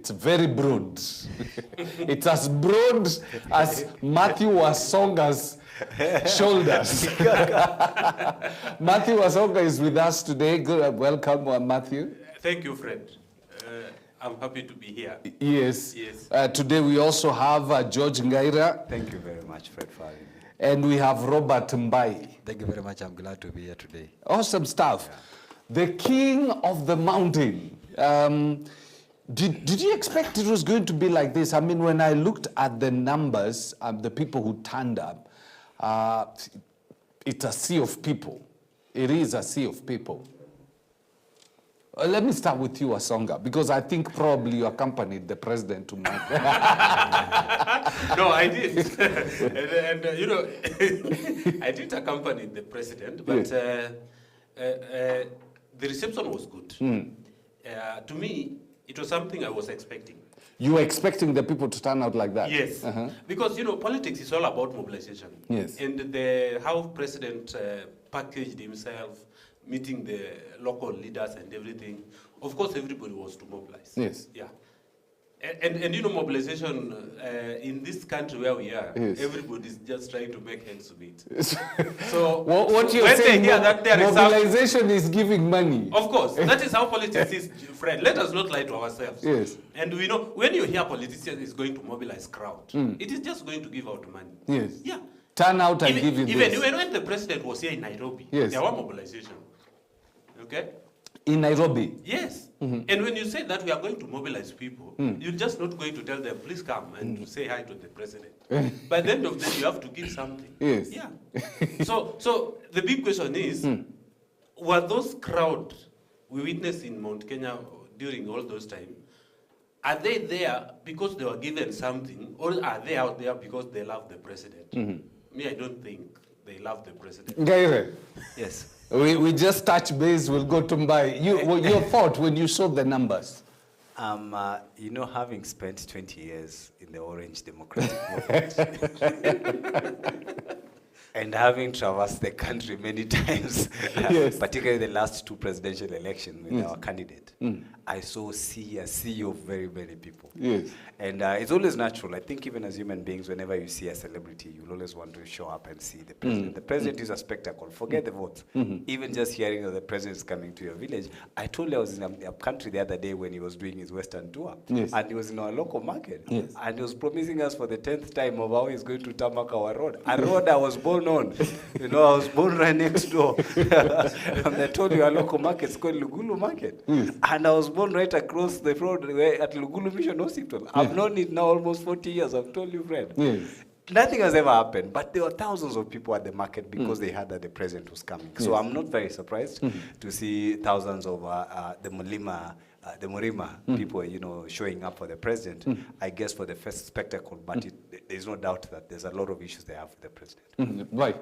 It's very broad. It's as broad as Matthew Wasonga's shoulders. Matthew Wasonga is with us today. Good, welcome, Matthew. Thank you, Fred. I'm happy to be here. Yes. Today we also have George Ngaira. Thank you very much, Fred, for having me. And we have Robert Mbai. Thank you very much. I'm glad to be here today. Awesome stuff. Yeah. The king of the mountain. Did you expect it was going to be like this? I mean, when I looked at the numbers, the people who turned up, it's a sea of people. It is a sea of people. Let me start with you, Wasonga, because I think probably you accompanied the president to my... No, I did. and you know, I did accompany the president, but the reception was good. To me, it was something I was expecting. You were expecting the people to turn out like that? Yes, because, you know, politics is all about mobilization. Yes. And how President packaged himself, meeting the local leaders and everything, of course, everybody was to mobilize. Yes. Yeah. And you know, mobilization in this country where we are, yes, everybody's just trying to make ends meet. So what you're saying, mobilization is giving money. Of course, that is how politics is, friend. Let us not lie to ourselves. Yes. And we know, when you hear politicians is going to mobilize crowd, it is just going to give out money. Yes. Yeah. Turn out and give you this. Even when the president was here in Nairobi, yes, there were mobilization. Okay? In Nairobi? Yes. And when you say that we are going to mobilize people, you're just not going to tell them, please come and say hi to the president. By the end of the day, you have to give something. Yes. Yeah. So the big question is, were those crowds we witnessed in Mount Kenya during all those times, are they there because they were given something, or are they out there because they love the president? Me, I don't think they love the president. Ngaire. Yes. We just touch base, we'll go to Mbai. Your thought when you saw the numbers? You know, having spent 20 years in the Orange Democratic Movement, and having traversed the country many times, yes, particularly the last two presidential elections with our candidate, I saw a sea of very, very people. Yes. And it's always natural. I think even as human beings, whenever you see a celebrity, you'll always want to show up and see the president. The president is a spectacle. Forget the votes. Even just hearing that the president is coming to your village. I told you I was in a country the other day when he was doing his Western tour. Yes. And he was in our local market. Yes. And he was promising us for the 10th time of how he's going to tarmac our road. A road I was born on. You know, I was born right next door. And I told you our local market is called Lugulu Market. And I was born right across the road at Lugulu Mission Hospital. I've known it now almost 40 years. I've told you, friend. Yes. Nothing has ever happened, but there were thousands of people at the market because they heard that the president was coming. So I'm not very surprised to see thousands of the Murima people, you know, showing up for the president. I guess for the first spectacle, but there's no doubt that there's a lot of issues they have with the president. Right.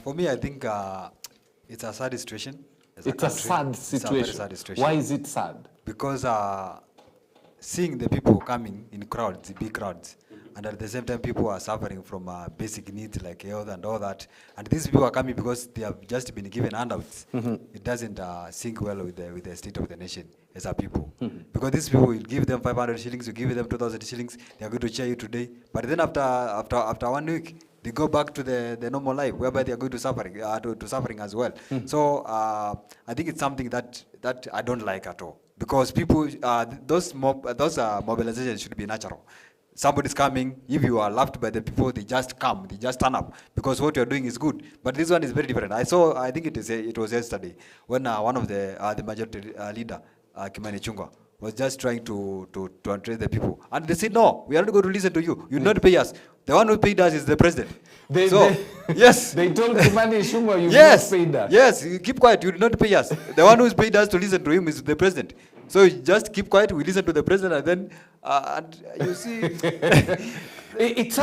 For me, I think it's a sad situation. It's a sad situation. It's a very sad situation. Why is it sad? Because seeing the people coming in crowds, big crowds, and at the same time people are suffering from basic needs like health and all that, and these people are coming because they have just been given handouts. It doesn't sync well with the state of the nation as a people. Because these people will give them 500 shillings, you give them 2,000 shillings, they are going to cheer you today, but then after 1 week, they go back to the normal life, whereby they are going to suffering as well. So I think it's something that I don't like at all. Because people, those mobilizations should be natural. Somebody's coming, if you are loved by the people, they just come, they just turn up, because what you're doing is good. But this one is very different. I think it was yesterday, when one of the majority leader, Kimani Chungwa, was just trying to address the people. And they said, no, we are not going to listen to you. You not pay us. The one who paid us is the president. Yes. They told Kimani Ichung'wah you not paid us. Yes, you keep quiet, you did not pay us. The one who is paid us to listen to him is the president. So just keep quiet, we listen to the president, and then and you see... It's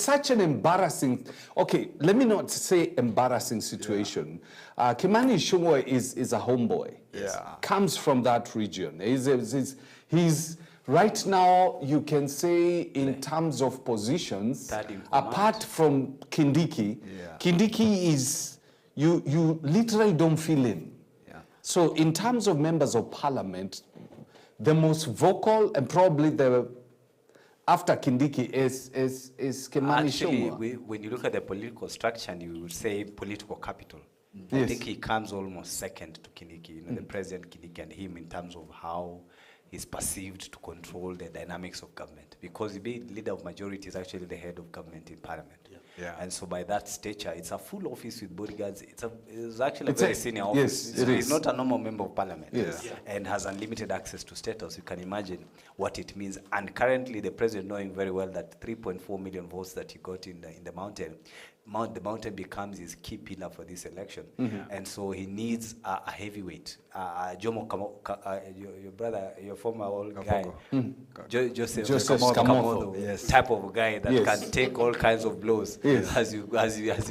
such an embarrassing, okay, let me not say embarrassing situation. Kimani Ichung'wah is a homeboy. Yeah. Comes from that region. He's right now, you can say in terms of positions, apart from Kindiki, Kindiki is, you literally don't feel him. So in terms of members of parliament, the most vocal and probably the after Kindiki is Kimani Actually, Ichung'wah. when you look at the political structure, and you would say political capital, I Yes. think he comes almost second to Kindiki, you know, the President Kindiki and him in terms of how he's perceived to control the dynamics of government. Because being leader of majority is actually the head of government in parliament. Yeah. And so by that stature, it's a full office with bodyguards. It's actually It's a very a- senior yes, office. it He's is. not a normal member of parliament. Yes. And has unlimited access to status. You can imagine what it means. And currently, the president knowing very well that 3.4 million votes that he got in the mountain, the mountain becomes his key pillar for this election. And so he needs a heavyweight. Jomo your brother, your former old guy, Joseph Kamoto, Yes. type of guy that Yes. can take all kinds of blows Yes. as he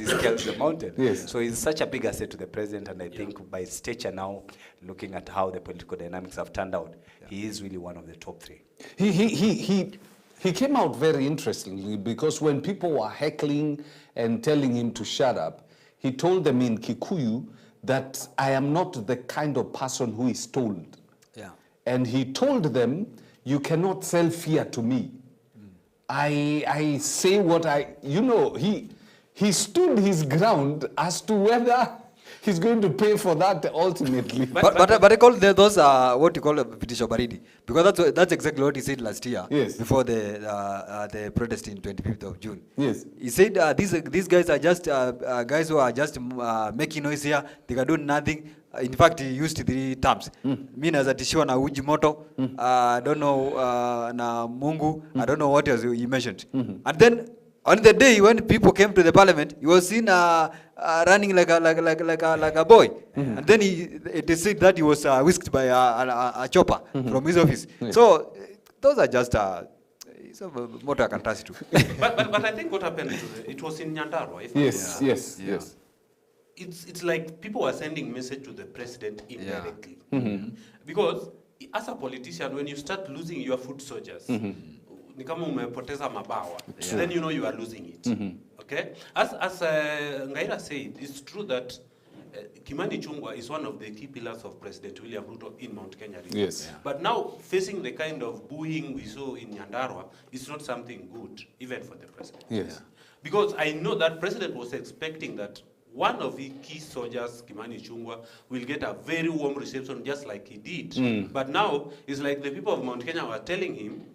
scales the mountain. Yes. So he's such a big asset to the president, and I think by his stature now, looking at how the political dynamics have turned out, he is really one of the top three. He came out very interestingly because when people were heckling and telling him to shut up, he told them in Kikuyu that I am not the kind of person who is told. Yeah. And he told them, you cannot sell fear to me. I say what he stood his ground as to whether he's going to pay for that ultimately. But I call those what you call a Vitisho Baridi, because that's exactly what he said last year. Yes. Before the protest in 25th of June. Yes. He said these guys are just guys who are just making noise here. They can do nothing. In fact, he used 3 terms. Mimi nazatishiwa na uji moto. I don't know na Mungu. I don't know what else he mentioned. And then on the day when people came to the parliament, he was seen running like a boy. And then it is said that he was whisked by a chopper from his office. So those are just motor fantasy too. But I think what happened, it was in Nyandarua. if I'm not Yes. It's like people are sending message to the president indirectly. Because as a politician, when you start losing your foot soldiers, ni kama umepoteza mabawa, then you know you are losing it. Okay? As Ngaira said, it's true that Kimani Ichung'wah is one of the key pillars of President William Ruto in Mount Kenya region. Yes. But now, facing the kind of booing we saw in Nyandarua is not something good, even for the president. Yes. Because I know that president was expecting that one of his key soldiers, Kimani Ichung'wah, will get a very warm reception just like he did. But now, it's like the people of Mount Kenya were telling him,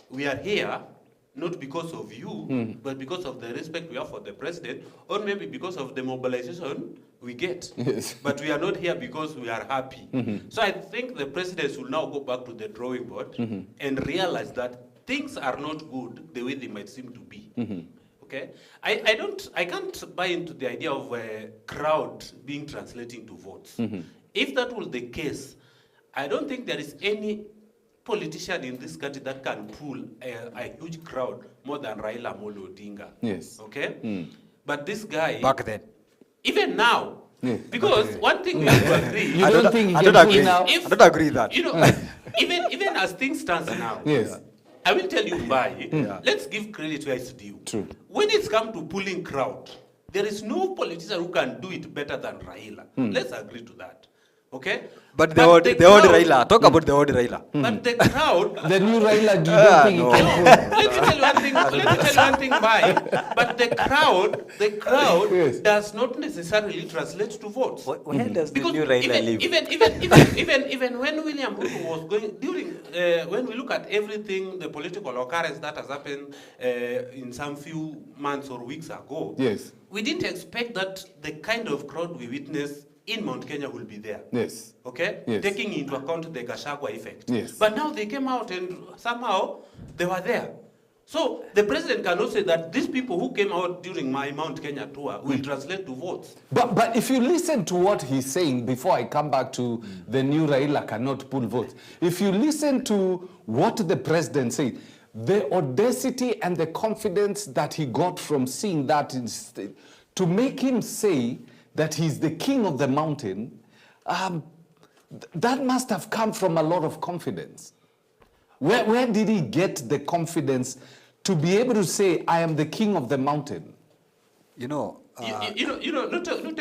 we are here not because of you, but because of the respect we have for the president, or maybe because of the mobilization we get. Yes. But we are not here because we are happy. So I think the president will now go back to the drawing board and realize that things are not good the way they might seem to be. Okay? I can't buy into the idea of a crowd being translating to votes. If that was the case, I don't think there is any politician in this country that can pull a huge crowd more than Raila Amolo Odinga. Yes. Okay? But this guy, Back then. even now, Yeah. because one thing we have to agree, You don't think he I can don't pull agree. now? if, I don't agree that. you know, even as things stand now, Yes. I will tell you why. Let's give credit where it's due. True. When it's come to pulling crowd, there is no politician who can do it better than Raila. Let's agree to that. Okay? But the old crowd- Raila. Talk about the old Raila. But the crowd, The new Raila, do you don't think no. he can pull? let me tell you one thing. Let me tell you one thing, bye. But the crowd Yes. does not necessarily translate to votes. Where does the Because new Raila live? even when William Ruto was going during when we look at everything, the political occurrence that has happened in some few months or weeks ago, Yes. we didn't expect that the kind of crowd we witnessed in Mount Kenya will be there. Yes. Okay? Yes. Taking into account the Gachagua effect. Yes. But now they came out and somehow they were there. So the president cannot say that these people who came out during my Mount Kenya tour will translate to votes. But if you listen to what he's saying, before I come back to the new Raila cannot pull votes, if you listen to what the president said, the audacity and the confidence that he got from seeing that to make him say that he's the king of the mountain, that must have come from a lot of confidence. Where did he get the confidence to be able to say, I am the king of the mountain? You know, Not every,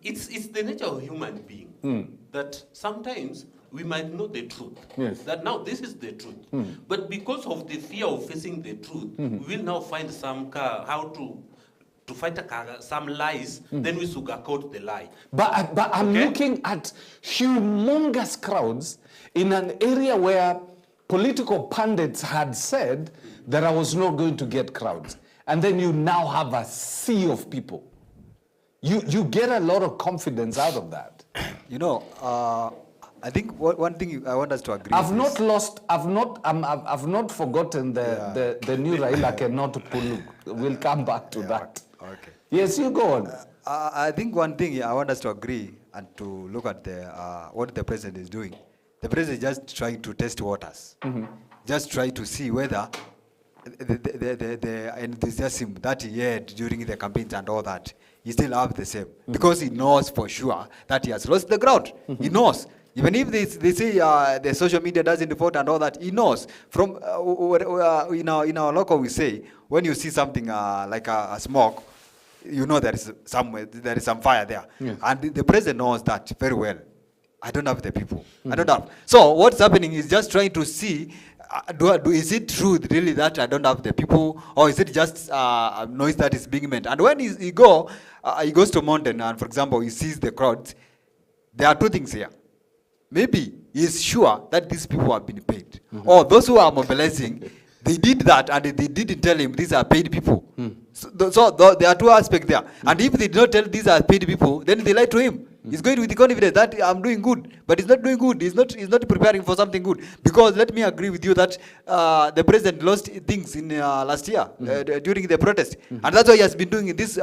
it's the nature of human being that sometimes we might know the truth. Yes. That now this is the truth. But because of the fear of facing the truth, we will now find how to fight some lies, then we sugarcoat the lie. But I'm looking at humongous crowds in an area where political pundits had said that I was not going to get crowds. And then you now have a sea of people. You get a lot of confidence out of that. You know, I think one thing I want us to agree. I've not forgotten the new Raila cannot pull. We'll come back to that. Okay. Yes, you go on. I think one thing I want us to agree and to look at what the president is doing. The president is just trying to test waters. Just try to see whether the enthusiasm that he had during the campaigns and all that, he still have the same. Because he knows for sure that he has lost the ground. He knows. Even if they say the social media doesn't report and all that, he knows. From in our local we say, when you see something like a smoke, you know there is some fire there. Yes. And the president knows that very well. I don't have the people. I don't have. So what's happening is just trying to see, is it true really that I don't have the people, or is it just a noise that is being made? And when he goes to mountain and, for example, he sees the crowds, there are two things here. Maybe he is sure that these people have been paid. Or those who are mobilizing, they did that and they didn't tell him these are paid people. So there are two aspects there. And if they did not tell these are paid people, then they lie to him. He's going with the confidence that I'm doing good, but he's not doing good. He's not preparing for something good. Because let me agree with you that the president lost things in last year during the protest, and that's why he has been doing this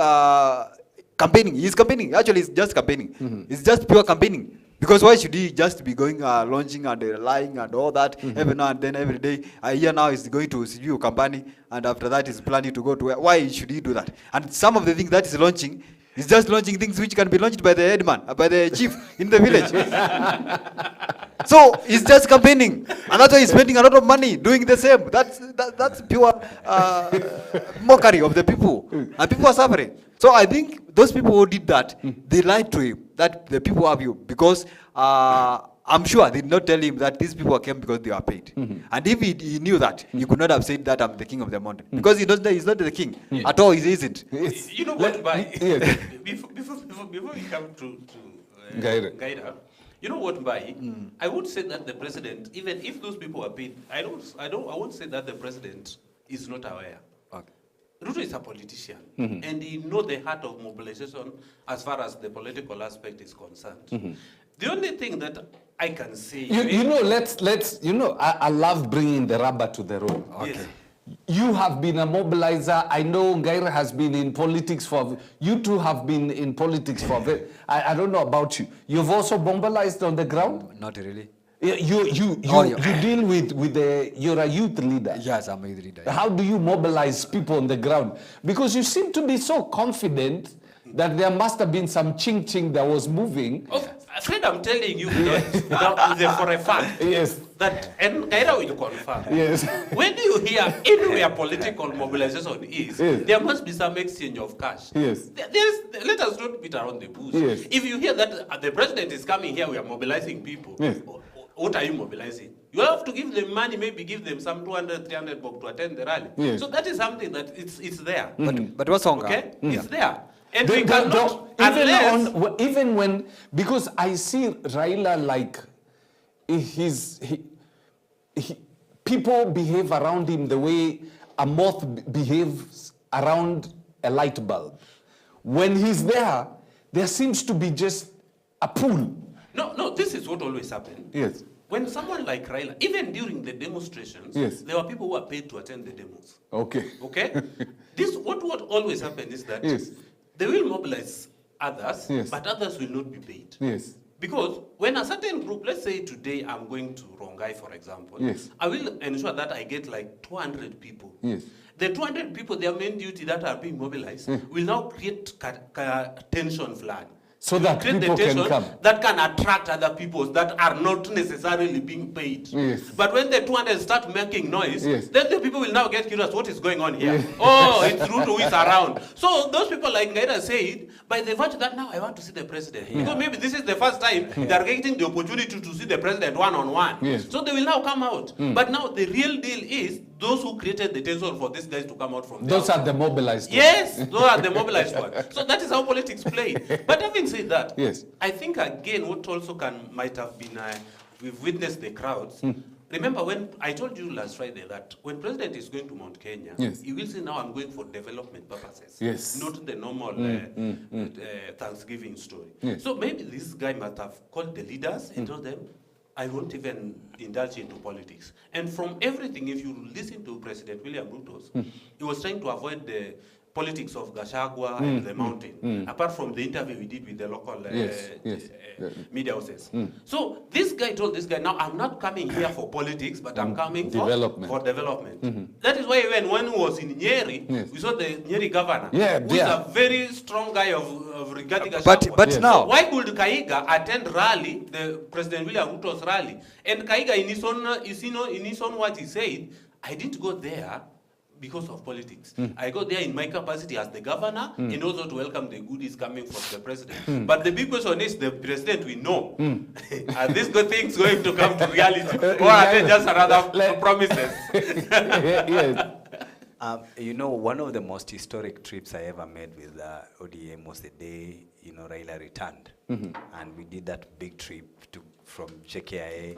campaigning. He's campaigning. Actually, it's just campaigning. It's just pure campaigning. Because why should he just be going launching and lying and all that every now and then, every day? Here now he's going to Sibiu company, and after that he's planning to go to where? Why should he do that? And some of the things that he's launching, he's just launching things which can be launched by the headman, by the chief in the village. So he's just campaigning, and that's why he's spending a lot of money doing the same. That's pure mockery of the people, and people are suffering. So I think those people who did that, they lied to him that the people have you, because I'm sure they did not tell him that these people came because they were paid. And if he knew that, he could not have said that I'm the king of the mountain, because he's not the king at all. He isn't. You know what, before we come to Gaida, you know what, I would say that the president, even if those people are paid, I won't say that the president is not aware. Okay. Ruto is a politician, and he knows the heart of mobilization as far as the political aspect is concerned. The only thing that I can say, I love bringing the rubber to the road. Okay. Yes. You have been a mobilizer. I know Ngaira has been in politics you two have been in politics for I don't know about you. You've also mobilized on the ground? Not really. You deal with you're a youth leader. Yes, I'm a youth leader. Yeah. How do you mobilize people on the ground? Because you seem to be so confident that there must have been some ching that was moving. Oh, Fred, I'm telling you for a fact. Yes. That, and Gaira will confirm. Yes. When you hear anywhere political mobilization is, there must be some exchange of cash. Yes. Let us not beat around the bush. Yes. If you hear that the president is coming here, we are mobilizing people. Yes. What are you mobilizing? You have to give them money, maybe give them some 200, 300 bob to attend the rally. Yes. So that is something that it's there. But what's wrong? Okay? It's there. And we cannot, even when, because I see Raila like people behave around him the way a moth behaves around a light bulb. When he's there seems to be just a pool. No, this is what always happens. Yes. When someone like Raila, even during the demonstrations, there were people who were paid to attend the demos. Okay. Okay? What always happens is that they will mobilize others, but others will not be paid. Yes. Because when a certain group, let's say today I'm going to Rongai, for example, I will ensure that I get like 200 people. Yes. The 200 people, their main duty that are being mobilized will now create tension flag. So that create people the can tension come. that can attract other people that are not necessarily being paid. Yes. But when the 200 start making noise, Yes. then the people will now get curious, what is going on here? Yeah. Oh, it's Ruto who is around. So those people, like Ngaira said, by the virtue that now I want to see the president. Because maybe this is the first time they are getting the opportunity to see the president one-on-one. Yes. So they will now come out. But now the real deal is those who created the tension for these guys to come out from there. Those are the mobilized. Yes, those are the mobilized ones. So that is how politics play. But having said that, Yes. I think again what also might have been, we've witnessed the crowds. Remember when I told you last Friday that when President is going to Mount Kenya, Yes. he will say now I'm going for development purposes. Yes. Not the normal Thanksgiving story. Yes. So maybe this guy might have called the leaders and told them, I won't even indulge into politics. And from everything, if you listen to President William Ruto, he was trying to avoid the politics of Gachagua and the mountain, apart from the interview we did with the local media houses. So this guy told this guy, now I'm not coming here for politics, but I'm coming for development. That is why even when he was in Nyeri, we saw the Nyeri governor, who is a very strong guy of regarding Gachagua. But now, so why could Kaiga attend rally, the President William Ruto's rally? And Kaiga, in his own words, he said, I didn't go there because of politics. I go there in my capacity as the governor and also to welcome the goodies coming from the president. But the big question is the president we know. Are these good things going to come to reality? Or are they just another promises? Yes. You know, one of the most historic trips I ever made with ODM was the day, you know, Raila returned. And we did that big trip from JKIA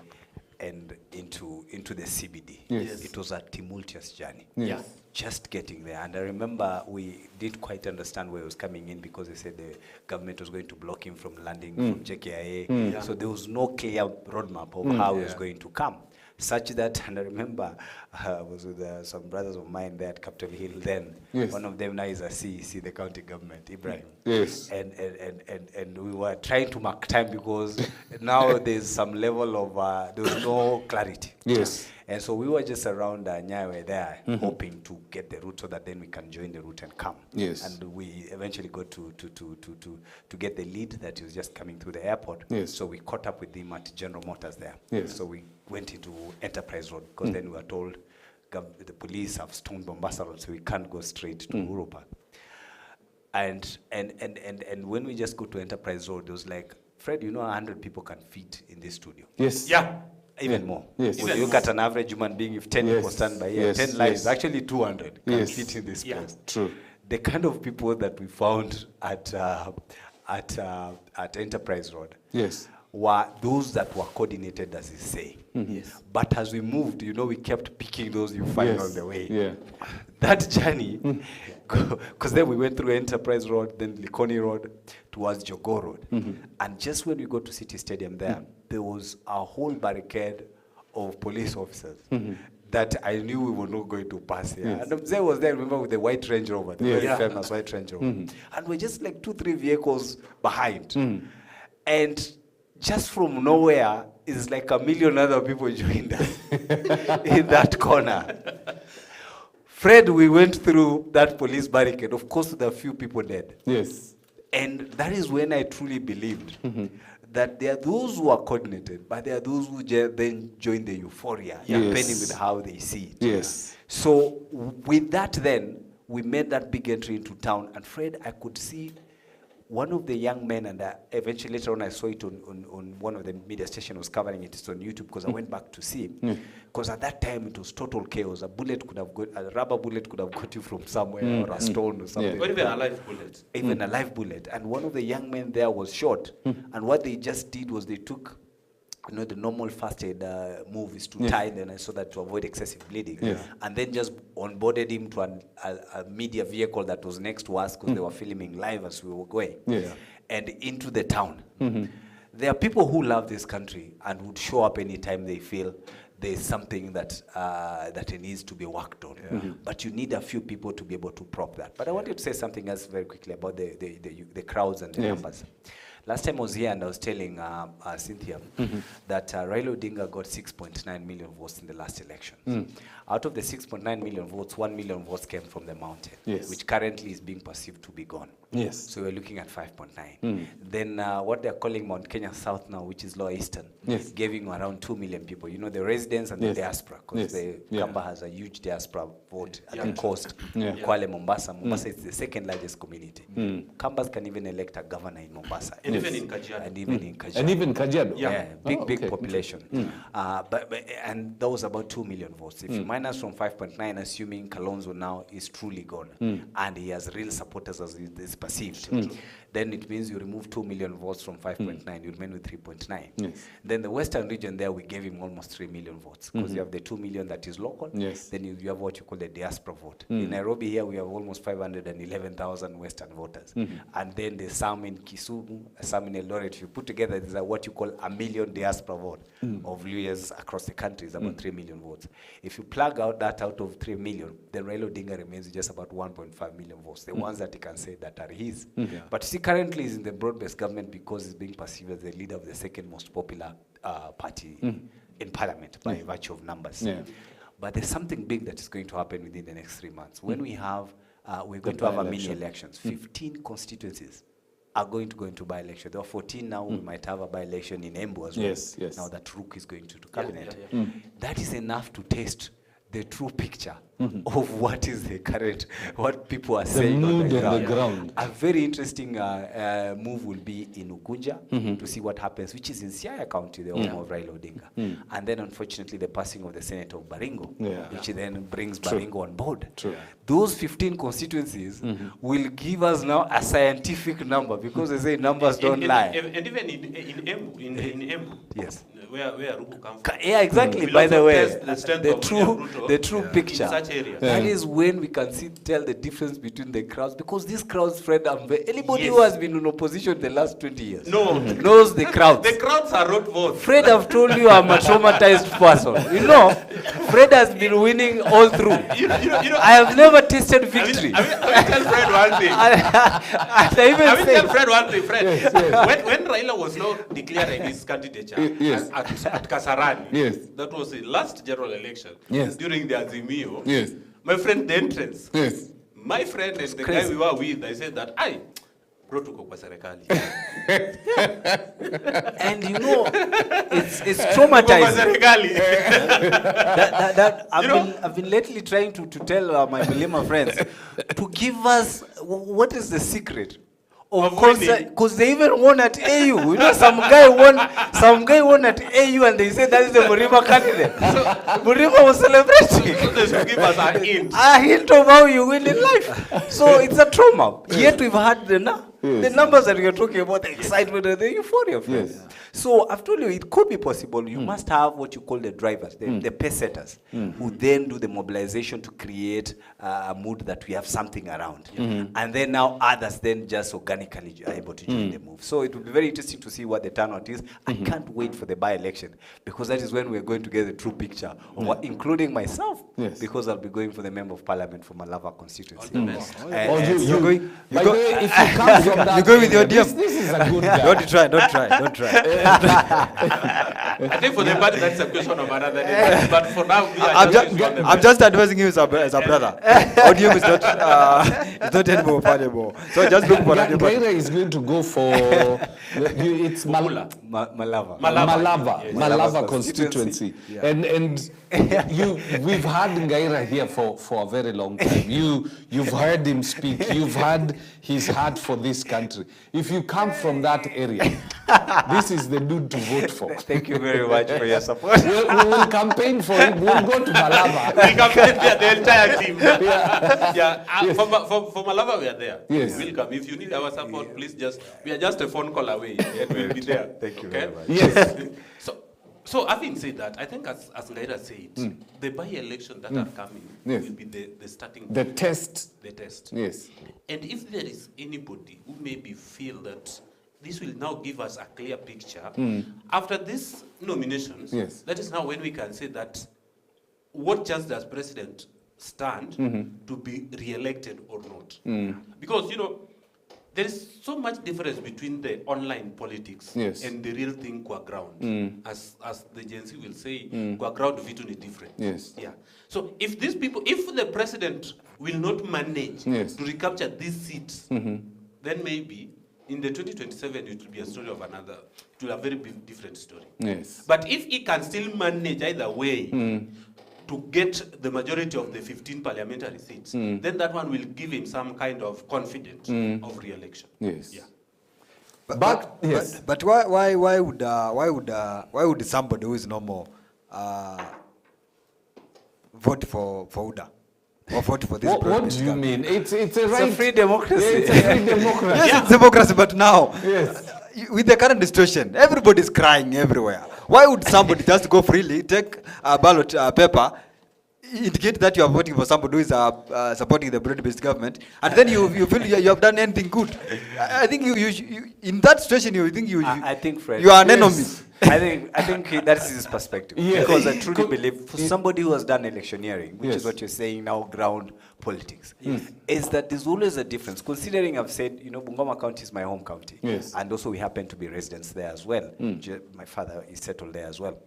and into the CBD. Yes. It was a tumultuous journey. Yes. Just getting there. And I remember we didn't quite understand where he was coming in because they said the government was going to block him from landing from JKIA. So there was no clear roadmap of how he was going to come. Such that, and I remember I was with some brothers of mine there at Capitol Hill then. Yes. One of them now is a CEC, the county government, Ibrahim. Yes. And we were trying to mark time because now there's some level of, there was no clarity. Yes. And so we were just around Nyawe there, hoping to get the route so that then we can join the route and come. Yes. And we eventually got to get the lead that he was just coming through the airport. Yes. So we caught up with him at General Motors there. Yes. So we went into Enterprise Road because then we were told the police have stormed Mombasa Road, so we can't go straight to Uhuru Park. And when we just go to Enterprise Road, it was like, Fred, you know 100 people can fit in this studio. Yes. Yeah. Even more. Yes. When you look at an average human being, if 10 people stand by here, 10 lives, actually 200 can fit in this place. True. The kind of people that we found at Enterprise Road were those that were coordinated, as he say. Yes. But as we moved, you know, we kept picking those you find on the way. Yeah. That journey, because then we went through Enterprise Road, then Likoni Road, towards Jogoo Road. And just when we got to City Stadium there, there was a whole barricade of police officers that I knew we were not going to pass here. And Mzee was there, remember, with the white Range Rover, the very famous white Range Rover. And we're just like 2-3 vehicles behind. And just from nowhere, it's like 1 million other people joined us in that corner. Fred, we went through that police barricade. Of course, there are a few people dead. Yes. And that is when I truly believed that there are those who are coordinated, but there are those who then join the euphoria, depending with how they see it. Yes. So with that then, we made that big entry into town. And Fred, I could see one of the young men, and eventually later on I saw it on one of the media stations was covering it. It's on YouTube because I went back to see it. Because at that time it was total chaos. A rubber bullet could have got you from somewhere, or a stone or something. Or even a live bullet. Even a live bullet. And one of the young men there was shot. And what they just did was they took, you know, the normal first aid move is to tie them so that to avoid excessive bleeding. And then just onboarded him to a media vehicle that was next to us because they were filming live as we were going. And into the town. There are people who love this country and would show up anytime they feel there's something that it needs to be worked on. But you need a few people to be able to prop that. But I wanted to say something else very quickly about the crowds and the numbers. Last time I was here and I was telling Cynthia that Raila Odinga got 6.9 million votes in the last election. Out of the 6.9 million votes, 1 million votes came from the mountain, which currently is being perceived to be gone. Yes. So we're looking at 5.9. Then what they're calling Mount Kenya South now, which is Lower Eastern, Yes. giving around 2 million people. You know, the residents and the Yes. diaspora, because Yes. the Yeah. Kamba has a huge diaspora vote at the coast. Yeah. Kwale, Mombasa. Mombasa is the second largest community. Kambas can even elect a governor in Mombasa. And even in Kajiado. And even in Kajiado. And even Kajiado. Yeah, big, Oh, big okay. population. And that was about 2 million votes. If you minus from 5.9, assuming Kalonzo now is truly gone, and he has real supporters as it is perceived, then it means you remove 2 million votes from 5.9, you remain with 3.9. Yes. Then the western region there, we gave him almost 3 million votes, because you have the 2 million that is local, Yes. then you have what you call the diaspora vote. In Nairobi here, we have almost 511,000 western voters. And then there's some in Kisumu, some in Eldoret. If you put together, there's what you call a million diaspora vote of Luyas across the country, is about 3 million votes. If you plug out that out of 3 million, then Raila Odinga remains with just about 1.5 million votes, the ones that he can say that are his. But see, currently he's in the broad-based government because he's being perceived as the leader of the second most popular party in parliament by virtue of numbers. Yeah. But there's something big that is going to happen within the next 3 months. When we have, we're going to have a mini elections. 15 constituencies are going to go into by-election. There are 14 now. We might have a by-election in Embu as well. Yes, yes. Now that Rook is going to cabinet. yeah. That is enough to test the true picture of what is the current, what people are saying mood on the on ground. the ground. A very interesting move will be in Ugunja to see what happens, which is in Siaya County, the home of Raila Odinga. And then, unfortunately, the passing of the Senate of Baringo, which then brings Baringo on board. True. Those 15 constituencies will give us now a scientific number, because they say numbers don't lie. And even in Embu, Yes. where Ruku comes from. Yeah, exactly. We'll By the also way, test the strength of Ruto the true picture. in such areas. That is when we can tell the difference between the crowds, because these crowds, Fred, anybody Yes. who has been in opposition the last 20 years knows the crowds. The crowds are not votes. Fred, I've told you I'm a traumatized person. You know, Fred has been winning all through. You know, I have never tasted victory. I will tell Fred one thing. I even I will say, tell Fred one thing, Fred. Yes, yes. When Raila was now declaring his candidature Yes. at Kasarani, Yes. that was the last general election, Yes. during the Azimio, Yes. my friend, the entrance, Yes. my friend and the crazy. guy we were with, I said that, bro tuko kwa serikali. and you know, it's Tuko kwa traumatizing. serikali. I've been lately trying to tell my Milima friends to give us what is the secret of winning. because they even won at AU. You know, some guy won at AU and they said that is the Murima candidate. Murima was celebrating. So they should give us a hint. A hint of how you win in life. So it's a trauma. Yet we've had the numbers that you're talking about, the excitement and the euphoria. Yes. So I've told you, it could be possible. You must have what you call the drivers, the pace setters, who then do the mobilization to create a mood that we have something around. And then now others then just organically are able to join the move. So it will be very interesting to see what the turnout is. I can't wait for the by-election, because that is when we're going to get the true picture, of what, including myself, because I'll be going for the Member of Parliament for Malava constituency. You're going. By the way, if you come from that, You go with your area, DM. This is a good guy. Don't try. I think for the party that's a question of another day. But for now, we are I'm just advising you as a brother. Audio is not anymore valuable. So just look for that. Gaira is going to go for it's Malava. Malava constituency. And we've had Gaira here for a very long time. You've heard him speak. You've had his heart for this country. If you come from that area, this is the dude to vote for. Thank you very much for your support. We will campaign for him. We'll go to Malava. We campaign there, the entire team. For Malava, we are there. Yes. We'll come. If you need our support, please we are just a phone call away, and we'll be there. Thank you okay? very much. Yes. So having said that, I think as Ngaira said, the by-election that are coming Yes. will be the starting The point, test. the test. Yes. And if there is anybody who maybe feel that this will now give us a clear picture, after these nominations, Yes. that is now when we can say that what chance does President stand to be re-elected or not? Because, there is so much difference between the online politics Yes. and the real thing qua ground. As the Gen Z will say, qua ground vitu is different. Yes. Yeah. So if these people, if the president will not manage Yes. to recapture these seats then maybe in the 2027 it will be a story of another. It will be a very different story. Yes. But if he can still manage either way to get the majority of the 15 parliamentary seats, then that one will give him some kind of confidence of re-election. Yes. Yeah. But why would somebody who is normal vote for UDA? Or vote for this What do you mean? It's a right. It's a free democracy. It's a free democracy. Yes, it's democracy, but now, Yes. with the current situation, everybody's crying everywhere. Why would somebody just go freely, take a ballot paper, indicate that you are voting for somebody who is supporting the broad-based government, and then you feel you have done anything good? I think you in that situation you think I think, Fred, you are an enemy. I think that's his perspective. Yes. Because I truly believe for somebody who has done electioneering, which is what you're saying now, ground politics, is that there's always a difference. Considering I've said, Bungoma County is my home county. Yes. And also we happen to be residents there as well. My father is settled there as well.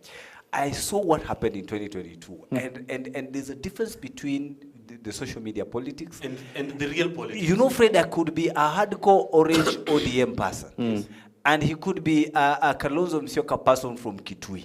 I saw what happened in 2022. And there's a difference between the social media politics And the real politics. Fred, I could be a hardcore orange ODM person. And he could be a Kalonzo Musyoka person from Kitui.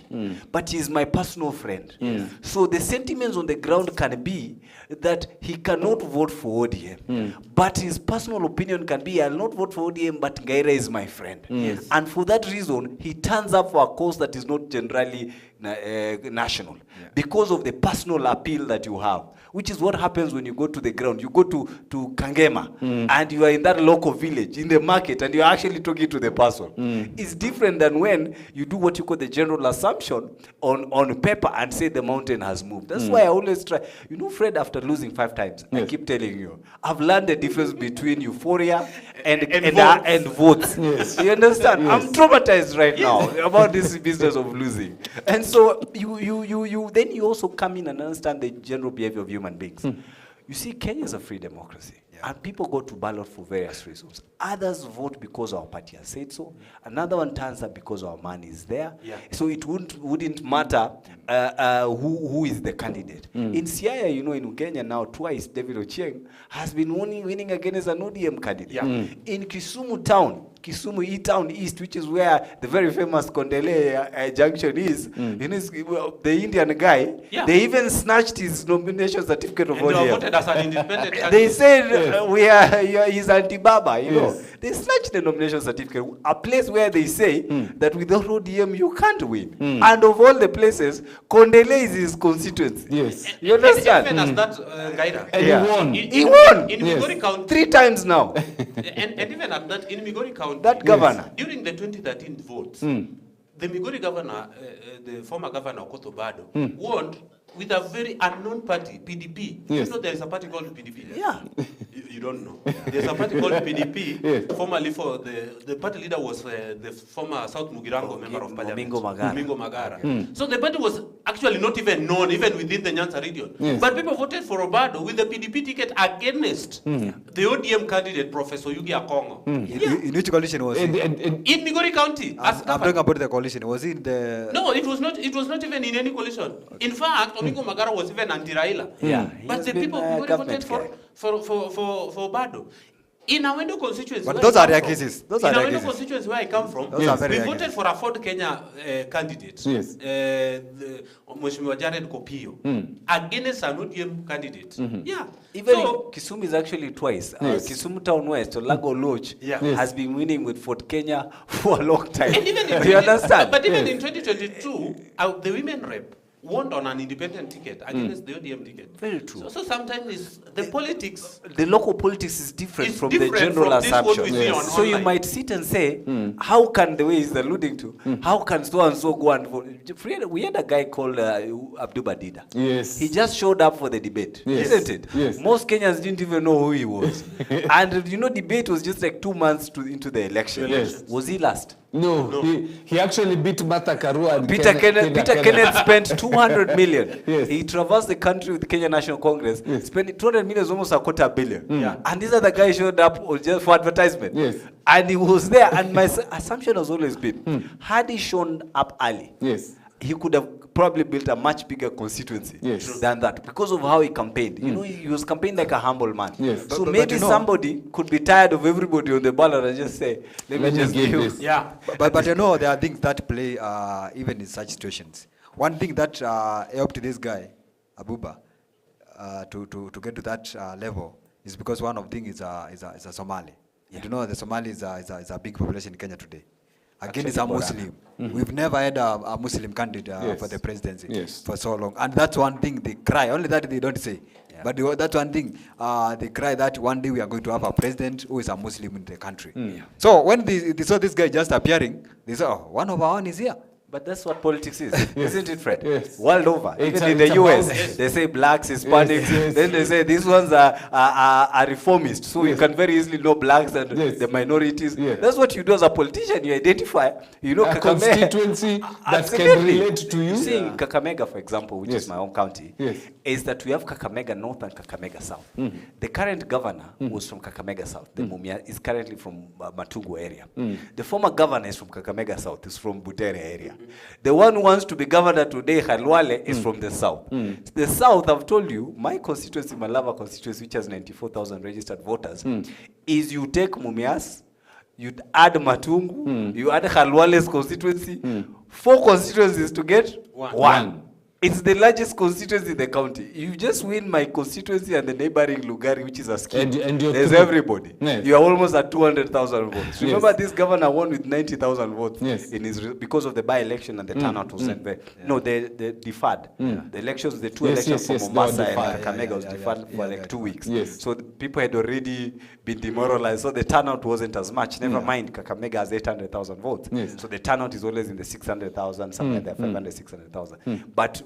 But he's my personal friend. So the sentiments on the ground can be that he cannot vote for ODM. But his personal opinion can be, I'll not vote for ODM, but Ngaira is my friend. And for that reason, he turns up for a cause that is not generally national. Because of the personal appeal that you have. Which is what happens when you go to the ground. You go to Kangema, and you are in that local village, in the market, and you are actually talking to the person. It's different than when you do what you call the general assumption on paper and say the mountain has moved. That's why I always try. Fred, after losing 5 times, I keep telling you, I've learned the difference between euphoria and votes. Yes. You understand? Yes. I'm traumatized right now about this business of losing. And so then you also come in and understand the general behavior of human beings. You see, Kenya is a free democracy. And people go to ballot for various reasons. Others vote because our party has said so. Another one turns up because our money is there. So it wouldn't matter who is the candidate. In Siaya, in Kenya now, twice, David Ochieng has been winning against an ODM candidate. In Kisumu town, Kisumu E-Town East, which is where the very famous Kondele Junction is, the Indian guy, they even snatched his nomination certificate of And they ODM. were voted as an independent candidate. They said he's anti-Baba, They snatched the nomination certificate, a place where they say that without ODM you can't win. And of all the places, Kondele is his constituency. Yes. You understand? Even as that Ngaira. And he won. He won! In Migori County. 3 times now. And even at that, in Migori County. That governor. During the 2013 votes, the Migori governor, the former governor Okoth Obado, won with a very unknown party, PDP. Yes. There is a party called PDP. Yeah. You don't know. There's a party called PDP. Formerly, the party leader was the former South Mugirango member of parliament. Domingo Magara. So the party was actually not even known, even within the Nyanza region. But people voted for Obado with the PDP ticket against the ODM candidate, Professor Yugi Akongo. In which coalition was he? In Migori County. I'm talking about the coalition. Was he in the... No, it was not even in any coalition. In fact, Domingo Magara was even anti-Raila. But the people who voted for Obado. In our window constituency, but those are their cases. Those are in our their window cases. constituency where I come from, Those are very we rare voted cases. for a Ford Kenya candidate, Yes. Mheshimiwa Jared Kopio, against an ODM candidate. Even So, Kisumu is actually twice. Yes. Kisumu Town West, Lago Lodge, has been winning with Fort Kenya for a long time. and even Do you understand? But even in 2022, the women rep won on an independent ticket against the ODM ticket. Very true. So sometimes the politics. The local politics is different It's from different the general from this what assumption. we see on So you online. might sit and say, how can, the way he's alluding to, how can so and so go and vote? We had a guy called Abdu Badida. Yes. He just showed up for the debate, Yes. isn't it? Yes. Most Kenyans didn't even know who he was. And debate was just like 2 months into the election. Yes. Was he last? No. He actually beat Martha Karua and Peter Kenneth spent 200 million. Yes. He traversed the country with Kenya National Congress. Spending 200 million is almost a $250 million. And these are the guys showed up just for advertisement. Yes. And he was there. And my assumption has always been, had he shown up early, Yes. he could have probably built a much bigger constituency than that because of how he campaigned. You know, he was campaigning like a humble man. Yes. So But maybe you know, somebody could be tired of everybody on the ballot and just say, let me just give this. Yeah. But you know, there are things that play even in such situations. One thing that helped this guy, Abuba, to get to that level is because one of the things is a Somali. Yeah. You know, the Somali is a big population in Kenya today. Again, it's a Muslim. We've never had a Muslim candidate for the presidency for so long. And that's one thing they cry. Only that they don't say. Yeah. But that's one thing they cry, that one day we are going to have a president who is a Muslim in the country. Yeah. So when they saw this guy just appearing, they said, oh, one of our own is here. But that's what politics is, isn't it, Fred? Yes. World over. It's Even in the US, they say blacks, Hispanics, then they say these ones are reformist. So you can very easily know blacks and the minorities. Yes. That's what you do as a politician. You identify, you know, a constituency that can relate to you. See, in Kakamega, for example, which is my own county, is that we have Kakamega North and Kakamega South. The current governor was from Kakamega South. The Mumia is currently from Matugu area. The former governor is from Kakamega South, is from Butere area. The one who wants to be governor today, Khalwale, is from the south. The south, I've told you, my constituency, Malava constituency, which has 94,000 registered voters, is you take Mumias, you add Matungu, you add Khalwale's constituency, 4 constituencies to get one. It's the largest constituency in the county. You just win my constituency and the neighboring Lugari, which is a scheme. And there's everybody. Yes. You are almost at 200,000 votes. Remember, this governor won with 90,000 votes in his because of the by-election and the turnout wasn't there. No, they deferred. The elections, the two elections for Mombasa and Kakamega was deferred for like 2 weeks. So the people had already been demoralized. So the turnout wasn't as much. Never mind, Kakamega has 800,000 votes. So the turnout is always in the 600,000, somewhere there, 500, 600,000. But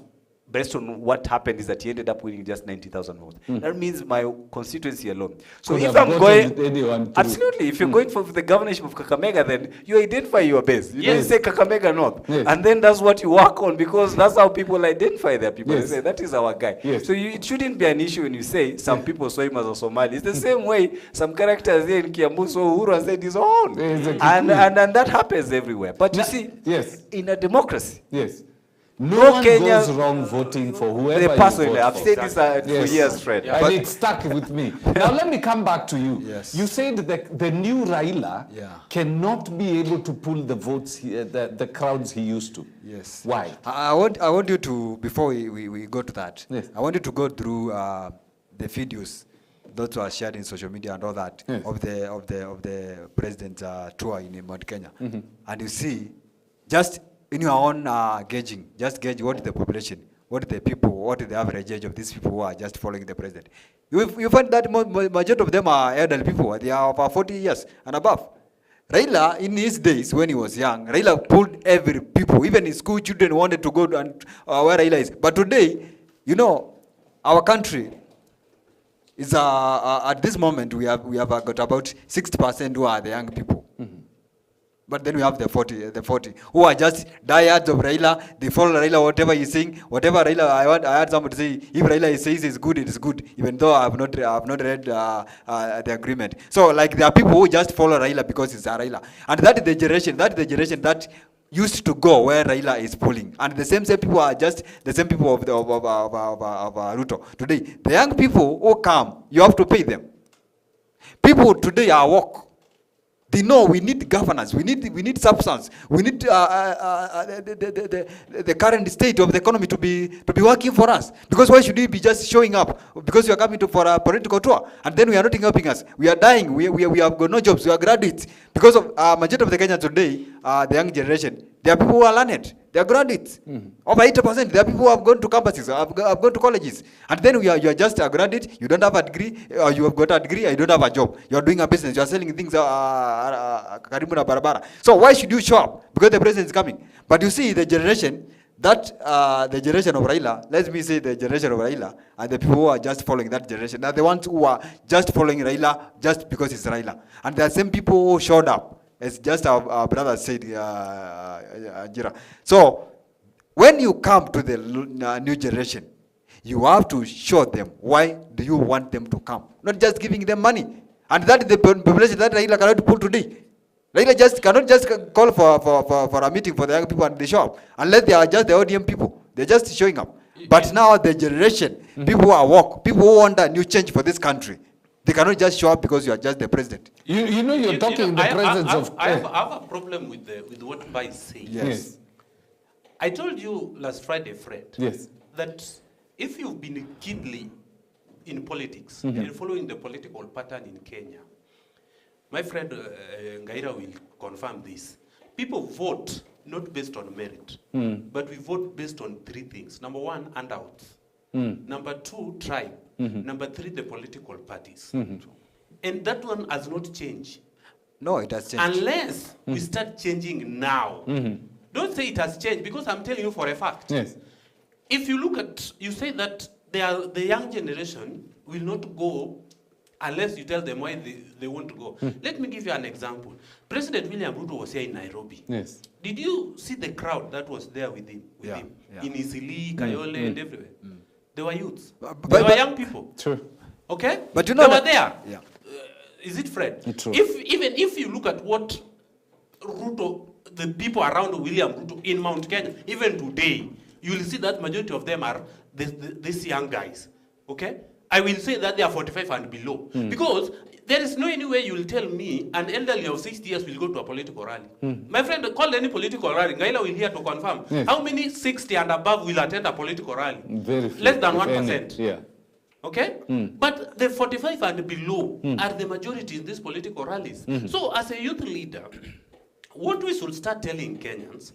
based on what happened is that he ended up winning just 90,000 votes. That means my constituency alone. So if I'm going, absolutely, if you're going for the governorship of Kakamega, then you identify your base. You don't say Kakamega North. And then that's what you work on, because that's how people identify their people. They say, that is our guy. So it shouldn't be an issue when you say some people saw him as a Somali. It's the same way some characters here in Kiambu saw Uhuru and said his own. And that happens everywhere. But you see, in a democracy, no one goes wrong voting for whoever personally, you I've said this for years, Fred. And it stuck with me. Now let me come back to you. You said that the new Raila cannot be able to pull the votes, the crowds he used to. Why? I want you to, before we go to that, I want you to go through the videos that were shared in social media and all that of the president's tour in Mount Kenya, and you see just in your own gauging, just gauge what is the population, what is the people, what is the average age of these people who are just following the president. You find that majority of them are elderly people. They are over 40 years and above. Raila, in his days when he was young, Raila pulled every people, even his school children wanted to go and where Raila is. But today, you know, our country is at this moment we have got about 60% who are the young people. But then we have the 40 who are just diehards of Raila. They follow Raila, whatever he's saying, whatever Raila. I heard somebody say, if Raila says it's good, it is good, even though I have not read the agreement. So like there are people who just follow Raila because it's a Raila, and that is the generation that used to go where Raila is pulling, and the same people are just the same people of Ruto. Today, the young people who come, you have to pay them. People today are woke. They know we need governance, we need substance, we need the current state of the economy to be working for us. Because why should we be just showing up? Because we are coming for a political tour, and then we are not helping us. We are dying. We have got no jobs. We are graduates. Because of majority of the Kenyans today, the young generation, there are people who are learned. They are graduates. Over 80%. There are people who have gone to campuses, have gone to colleges. And then you are just a graduate, you don't have a degree, or you have got a degree, you don't have a job. You are doing a business, you are selling things, karibu na barabara. So why should you show up? Because the president is coming. But you see the generation, the generation of Raila, let me say the generation of Raila, and the people who are just following that generation, are the ones who are just following Raila just because it's Raila. And there are same people who showed up. As just our brother said, Jira. So, when you come to the new generation, you have to show them why do you want them to come. Not just giving them money. And that is the population that Raila cannot pull today. Raila cannot just call for a meeting for the young people and they show up. Unless they are just the ODM people. They're just showing up. But now the generation, people who are woke, people who want a new change for this country, they cannot just show up because you are just the president. You know, you're talking in the presence of... I have a problem with what Mba is saying. Yes. I told you last Friday, Fred, Yes. that if you've been keenly in politics and following the political pattern in Kenya, my friend Ngaira will confirm this. People vote not based on merit, but we vote based on three things. Number one, handouts. Number two, tribe. Number three, the political parties. And that one has not changed. No, it has changed. Unless we start changing now. Don't say it has changed, because I'm telling you for a fact. Yes. If you look at, you say that the young generation will not go unless you tell them why they want to go. Let me give you an example. President William Ruto was here in Nairobi. Yes. Did you see the crowd that was there with him? Yeah. In Isili, Kayole, and everywhere. They were youths. But They were young people. True. Okay? But you know they that- were there. Yeah. Is it Fred? True. Even if you look at what Ruto, the people around William Ruto in Mount Kenya, even today, you will see that majority of them are these young guys. Okay? I will say that they are 45 and below. Because there is no any way you will tell me an elderly of 60 years will go to a political rally. My friend, call any political rally. Ngaila will here to confirm. Yes. How many 60 and above will attend a political rally? Very few, Less than if 1%. any. Yeah. Okay? But the 45 and below are the majority in these political rallies. So as a youth leader, what we should start telling Kenyans,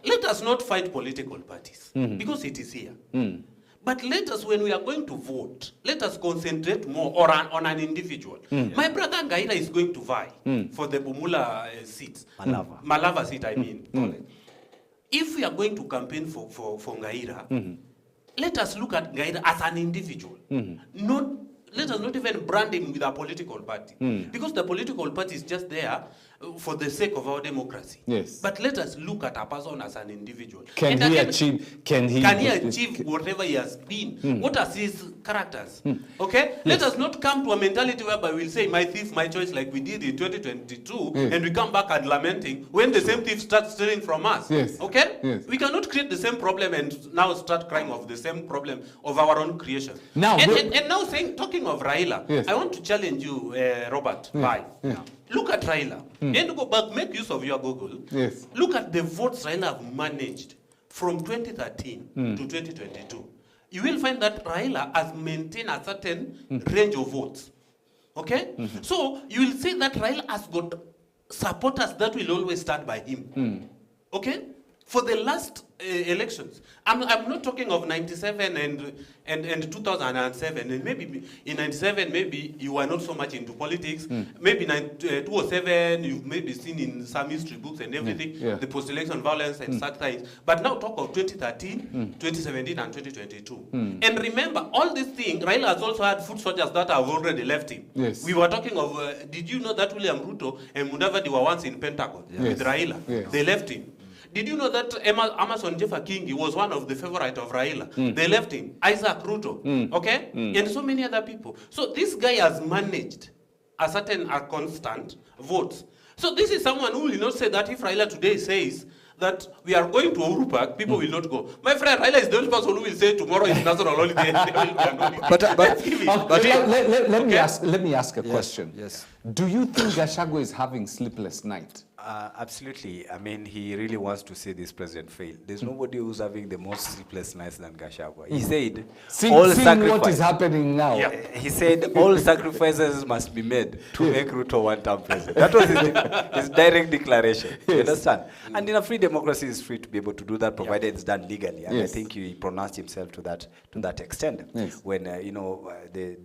let us not fight political parties, because it is here. But let us, when we are going to vote, let us concentrate more on an individual. My brother Ngaira is going to vie for the Bumula seat. Malava seat, I mean. If we are going to campaign for Ngaira, let us look at Ngaira as an individual. Let us not even brand him with a political party. Because the political party is just there for the sake of our democracy. Yes. But let us look at a person as an individual. Can And he again, achieve? Can he achieve whatever he has been? What are his characters? Okay? Let us not come to a mentality whereby we'll say, my thief, my choice, like we did in 2022, and we come back and lamenting when the same thief starts stealing from us. Yes. Okay? Yes. We cannot create the same problem and now start crying of the same problem of our own creation. Now, and now talking of Raila, Yes. I want to challenge you, Robert, bye. Look at Raila. And go back, make use of your Google. Yes. Look at the votes Raila have managed from 2013 to 2022. You will find that Raila has maintained a certain range of votes. Okay? So you will see that Raila has got supporters that will always stand by him. Okay? For the last elections, I'm not talking of 97 and 2007, and maybe in 97 maybe you were not so much into politics. Maybe 2007 you've maybe seen in some history books and everything the post-election violence and such things. But now talk of 2013, 2017, and 2022. And remember, all these things, Raila has also had foot soldiers that have already left him. Yes. We were talking of, did you know that William Ruto and Mudavadi were once in Pentagon with Raila? Yes. They left him. Did you know that Amason Jeffa Kingi was one of the favorite of Raila? They left him. Isaac Ruto, okay? And so many other people. So this guy has managed a certain constant votes. So this is someone who will not say that if Raila today says that we are going to Uhuru Park, people will not go. My friend, Raila is the only person who will say tomorrow is national holiday. Let me ask a question. Yes. Do you think Gachagua is having sleepless night? Absolutely. I mean, he really wants to see this president fail. There's nobody who's having the most sleepless nights than Gachagua. He said, Seeing what is happening now. Yeah. He said all sacrifices must be made to make Ruto one-term president. That was his direct declaration. You understand? And in a free democracy, he's free to be able to do that, provided it's done legally. And I think he pronounced himself to that extent. When the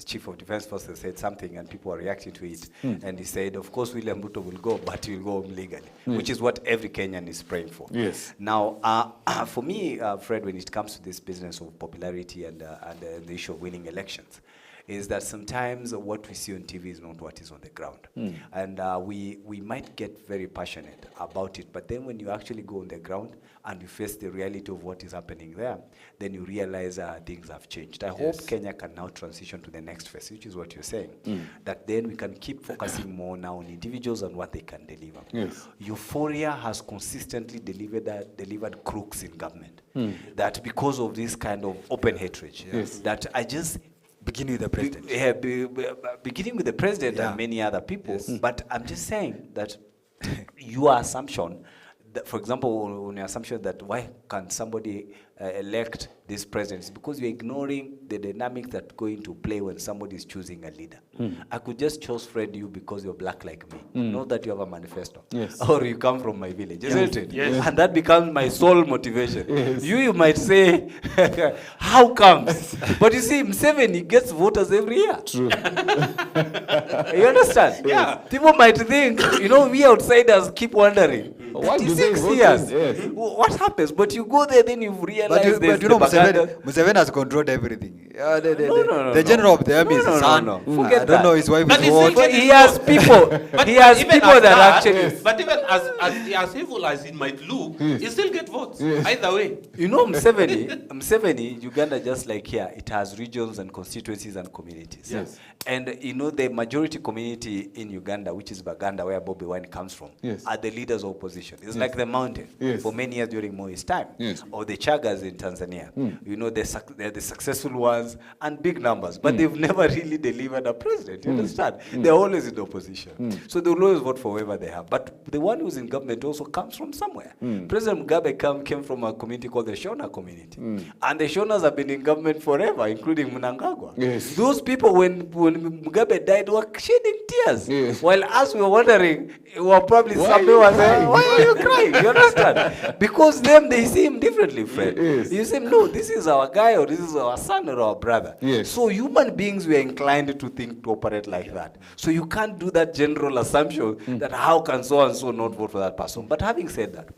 Chief of Defense Forces said something and people are reacting to it. And he said, of course, William Ruto will go, but he will go home legally, which is what every Kenyan is praying for. Yes. Now, for me, Fred, when it comes to this business of popularity and the issue of winning elections, is that sometimes what we see on TV is not what is on the ground. And we might get very passionate about it, but then when you actually go on the ground and you face the reality of what is happening there, then you realize things have changed. I hope Kenya can now transition to the next phase, which is what you're saying, that then we can keep focusing more now on individuals and what they can deliver. Yes. Euphoria has consistently delivered crooks in government. That because of this kind of open hatred, that I just Beginning with the president. Beginning with the president and many other people. But I'm just saying that your assumption, that, for example, on your assumption that why can somebody elect this president, is because you're ignoring the dynamics that go into play when somebody is choosing a leader. I could just choose Fred you because you're black like me, not that you have a manifesto, or you come from my village, isn't it? Yes. And that becomes my sole motivation. You might say, how comes? But you see, Museveni gets voters every year. True. You understand? Yeah. People might think, we outsiders keep wondering. Why do they 56 vote years. in? Yes. What happens? But you go there, then you realize But you know, Museveni has controlled everything. The general of the army is his son. Forget I don't know his wife But is you what. see, He has people. He has even people as that actually. But even as evil as it might look, he still get votes. Either way. Museveni, Uganda, just like here, it has regions and constituencies and communities. Yes. And the majority community in Uganda, which is Baganda, where Bobby Wine comes from, are the leaders of opposition. It's like the mountain for many years during Moi's time, or the Chagas in Tanzania. They're the successful ones and big numbers, but they've never really delivered a president. You understand? They're always in opposition, so they'll always vote for whoever they have. But the one who's in government also comes from somewhere. President Mugabe came from a community called the Shona community, and the Shonas have been in government forever, including Mnangagwa. Yes. Those people, when Mugabe died, were shedding tears, while us we were wondering, we were probably somewhere was saying, why are you crying? You understand? Because they see him differently, Fred. You say, no, this is our guy, or this is our son or our brother. So human beings were inclined to think, to operate like that. So you can't do that general assumption that how can so and so not vote for that person. But having said that,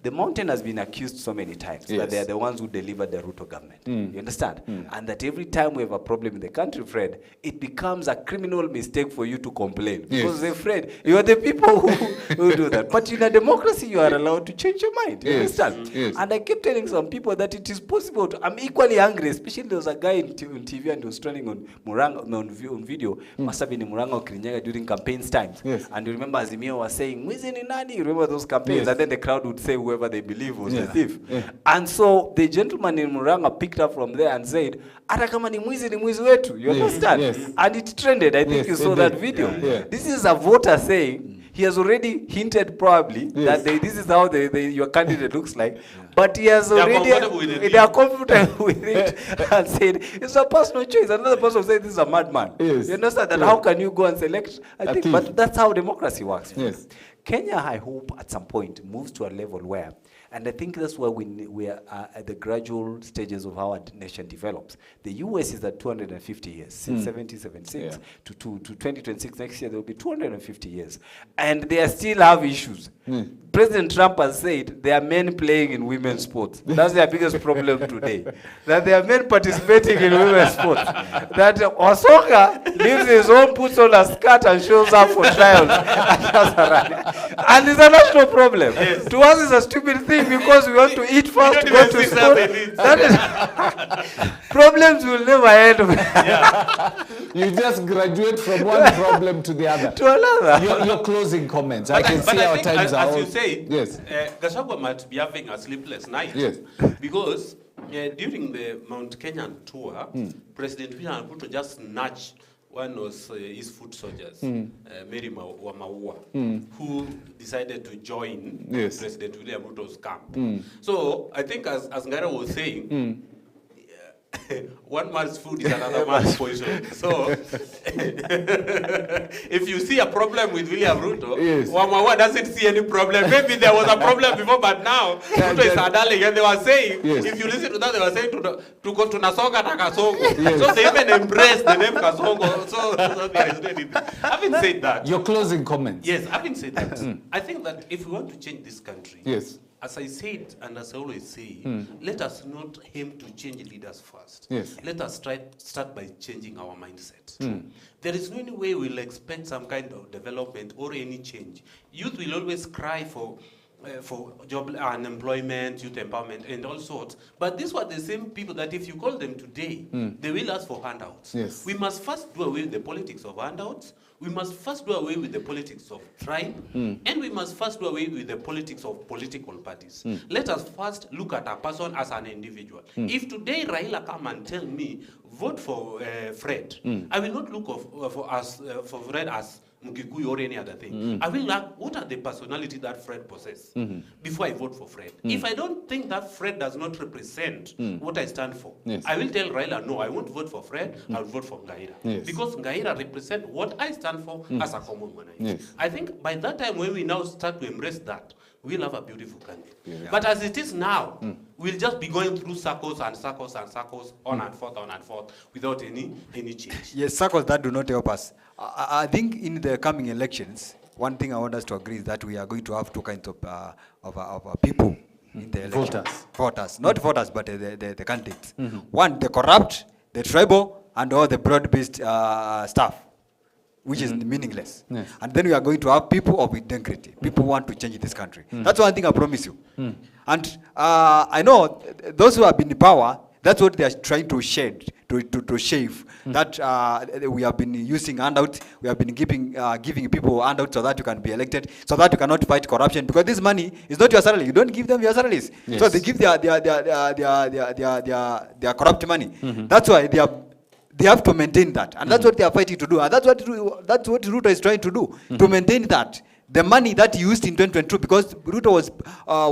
the mountain has been accused so many times that they are the ones who deliver the Ruto government. You understand? And that every time we have a problem in the country, Fred, it becomes a criminal mistake for you to complain. Because they're Fred, you are the people who do that. But in a democracy, you are allowed to change your mind. You understand? And I keep telling some people that it is possible to, I'm equally angry, especially there was a guy on TV and he was trending on Murang'a, on video, must have been in Murang'a or Kirinyaga during campaigns times. And you remember Azimio was saying, Mwizi ni nani? You remember those campaigns? And then the crowd would say whoever they believe was the thief. And so the gentleman in Murang'a picked up from there and said, "Ata kama ni mwizi wetu." You understand? And it trended. I think you saw that video. This is a voter saying, he has already hinted probably that this is how your candidate looks like. But he has already, they are comfortable with it and said, it's a personal choice. Another person said, this is a madman. You understand that? How can you go and select? I think, but that's how democracy works. Kenya, I hope, at some point, moves to a level where, and I think that's where we are at the gradual stages of how our nation develops. The US is at 250 years, since 1776 to 2026. Next year, there will be 250 years. And they still have issues. President Trump has said there are men playing in women's sports. That's their biggest problem today. That there are men participating in women's sports. That Osaka leaves his home, puts on a skirt and shows up for trials. And it's a national problem. To us, it's a stupid thing because we want to eat fast, to go to school. That is problems will never end. You just graduate from one problem to the other. To another. Your closing comments. I can see our times are as you all- say, Gachagua might be having a sleepless night. Because during the Mount Kenyan tour, President William Ruto just snatched one of his foot soldiers, Mary Wamaua, who decided to join President William Ruto's camp. So I think as Ngara was saying, one man's food is another man's poison. So, if you see a problem with William Ruto, Wamawa doesn't see any problem. Maybe there was a problem before, but now Ruto is a darling. And they were saying, if you listen to that, they were saying to go to Nasonga na Kasongo. So they even embraced the name Kasongo. So there is no anything. Having said that, Your closing comments. yes, having said that, I think that if we want to change this country, as I said, and as I always say, let us not aim to change leaders first. Yes. Let us start by changing our mindset. There is no any way we'll expect some kind of development or any change. Youth will always cry for job unemployment, youth empowerment, and all sorts. But these were the same people that if you call them today, they will ask for handouts. Yes. We must first do away with the politics of handouts. We must first do away with the politics of tribe. And we must first do away with the politics of political parties. Let us first look at a person as an individual. If today Raila come and tell me, vote for Fred, I will not look for Fred as Mkikuyu or any other thing. I will look what are the personality that Fred possesses before I vote for Fred. If I don't think that Fred does not represent what I stand for, I will tell Raila, no, I won't vote for Fred, I will vote for Ngaira. Yes. Because Ngaira represents what I stand for as a common man. Yes. I think by that time when we now start to embrace that, we'll have a beautiful country. But as it is now, we'll just be going through circles and circles and circles, on and forth, without any change. Yes, circles that do not help us. I think in the coming elections, one thing I want us to agree is that we are going to have two kinds of people in the election. Voters. Not voters, but the candidates. One, the corrupt, the tribal, and all the broad-based stuff, which is meaningless. Yes. And then we are going to have people of integrity. People who want to change this country. That's one thing I promise you. And I know those who have been in power, that's what they are trying to shade, to shave. That we have been using handouts, we have been giving people handouts so that you can be elected, so that you cannot fight corruption. Because this money is not your salary. You don't give them your salaries. Yes. So they give their corrupt money. That's why they have to maintain that. And that's what they are fighting to do. And that's what Ruto is trying to do, to maintain that. The money that he used in 2022, because Ruto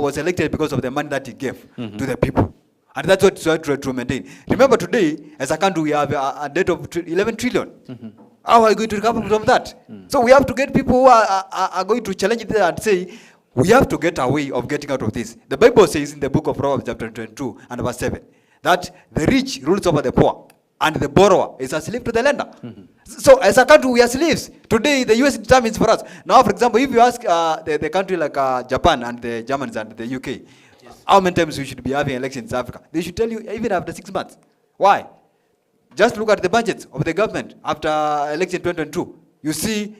was elected because of the money that he gave to the people. And that's what he's trying to maintain. Remember today, as a country, we have a debt of 11 trillion. How are we going to recover from that? So we have to get people who are going to challenge it and say, we have to get a way of getting out of this. The Bible says in the book of Proverbs chapter 22 and verse 7, that the rich rules over the poor, and the borrower is a slave to the lender. So as a country, we are slaves. Today, the US determines for us. Now, for example, if you ask the country like Japan and the Germans and the UK, how many times we should be having elections in Africa, they should tell you even after 6 months. Why? Just look at the budgets of the government after election 2022. You see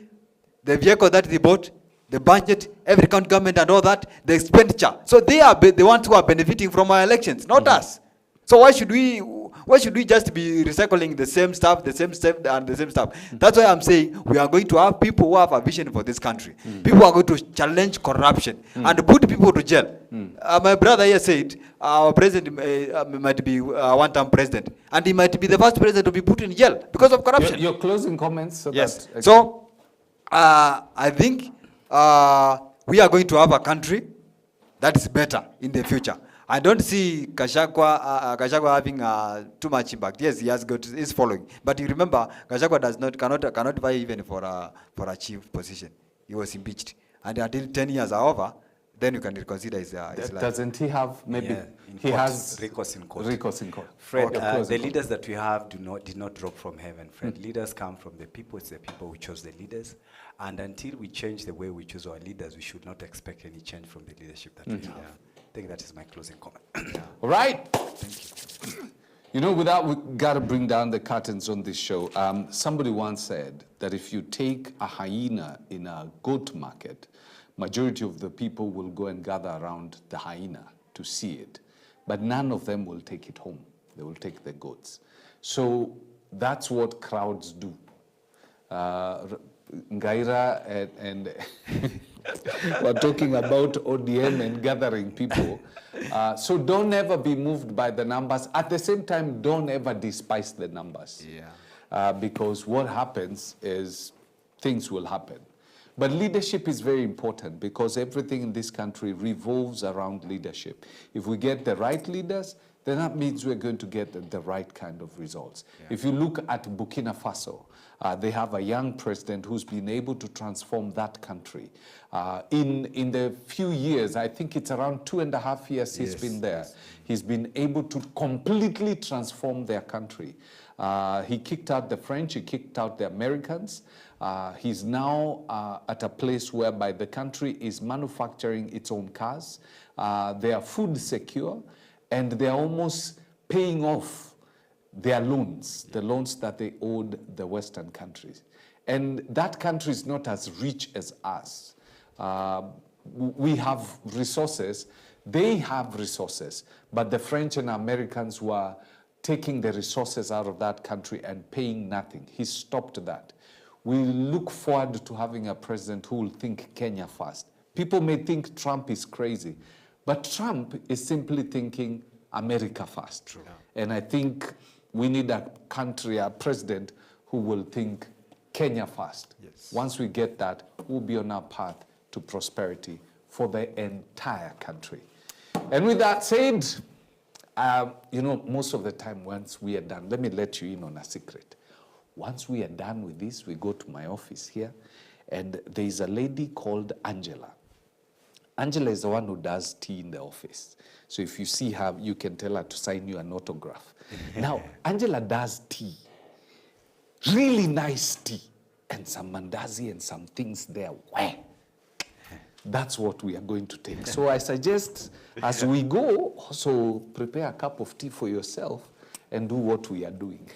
the vehicle that they bought, the budget, every county government and all that, the expenditure. So they are the ones who are benefiting from our elections, not us. So why should we just be recycling the same stuff, and the same stuff? That's why I'm saying we are going to have people who have a vision for this country. People are going to challenge corruption and put people to jail. My brother here said our president might be a one-term president, and he might be the first president to be put in jail because of corruption. Your closing comments? Yes. So I think we are going to have a country that is better in the future. I don't see Gachagua having too much impact. Yes, he's following. But you remember, Gachagua cannot vie even for a chief position. He was impeached. And until 10 years are over, then you can reconsider his life. Doesn't he have maybe? Yeah, he has recourse in court. Recourse in court. Fred, the leaders that we have did not drop from heaven. Fred, leaders come from the people. It's the people who chose the leaders. And until we change the way we choose our leaders, we should not expect any change from the leadership that we have. I think that is my closing comment. All right. Thank you. You know, we got to bring down the curtains on this show. Somebody once said that if you take a hyena in a goat market, majority of the people will go and gather around the hyena to see it. But none of them will take it home. They will take the goats. So that's what crowds do. Ngaira and we're talking about ODM and gathering people. So don't ever be moved by the numbers. At the same time, don't ever despise the numbers. Yeah. Because what happens is things will happen. But leadership is very important because everything in this country revolves around leadership. If we get the right leaders, then that means we're going to get the right kind of results. If you look at Burkina Faso, they have a young president who's been able to transform that country. In the few years, I think it's around 2.5 years he's been there, he's been able to completely transform their country. He kicked out the French, he kicked out the Americans. He's now at a place whereby the country is manufacturing its own cars. They are food secure, and they're almost paying off their loans, the loans that they owed the Western countries. And that country is not as rich as us. We have resources, they have resources, but the French and Americans were taking the resources out of that country and paying nothing. He stopped that. We look forward to having a president who will think Kenya first. People may think Trump is crazy, but Trump is simply thinking America first. True. And I think we need a country, a president who will think Kenya first. Yes. Once we get that, we'll be on our path to prosperity for the entire country. And with that said, you know, most of the time once we are done, let me let you in on a secret. Once we are done with this, we go to my office here, and there is a lady called Angela. Angela is the one who does tea in the office. So if you see her, you can tell her to sign you an autograph. Now, Angela does tea, really nice tea, and some mandazi and some things there. Where? That's what we are going to take. So I suggest as we go, also prepare a cup of tea for yourself and do what we are doing.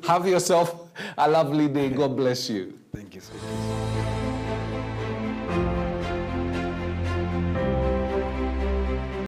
Have yourself a lovely day. God bless you. Thank you so much.